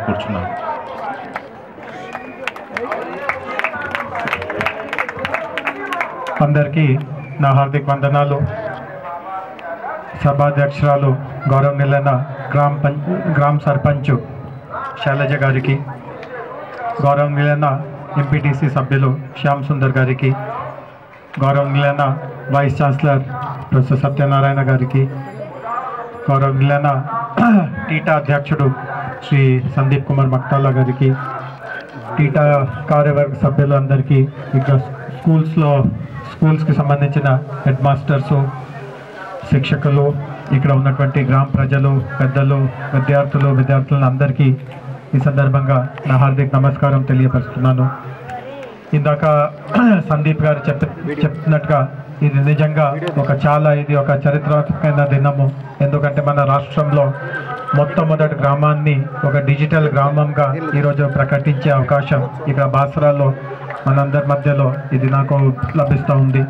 కూర్చున్నాను. అందరికీ నా హార్దిక వందనాలు. సభాధ్యక్షురాలు గౌరవనీయులైన గ్రామ సర్పంచ్ శైలజ గారికి, గౌరవనీయులైన ఎంపీటీసీ సభ్యులు శ్యామ్ సుందర్ గారికి, గౌరవనీయులైన వైస్ ఛాన్సలర్ ప్రొఫెసర్ సత్యనారాయణ గారికి, గౌరవనీయులైన టీటా అధ్యక్షుడు శ్రీ సందీప్ కుమార్ మక్తాలా గారికి, టీటా కార్యవర్గ సభ్యులు అందరికీ, ఇక్కడ స్కూల్స్కి సంబంధించిన హెడ్ మాస్టర్సు, శిక్షకులు, ఇక్కడ ఉన్నటువంటి గ్రామ ప్రజలు, పెద్దలు, విద్యార్థులను అందరికీ ఈ సందర్భంగా నా హార్దిక నమస్కారం తెలియపరుస్తున్నాను. ఇందాక సందీప్ గారు చెప్తున్నట్టుగా ఇది నిజంగా ఇది ఒక చరిత్రాత్మకమైన దినము. ఎందుకంటే మన రాష్ట్రంలో మొట్టమొదటి గ్రామాన్ని ఒక డిజిటల్ గ్రామంగా ఈరోజు ప్రకటించే అవకాశం ఇక్కడ బాసరాలో మనందరి మధ్యలో ఇది నాకు లభిస్తూ ఉంది.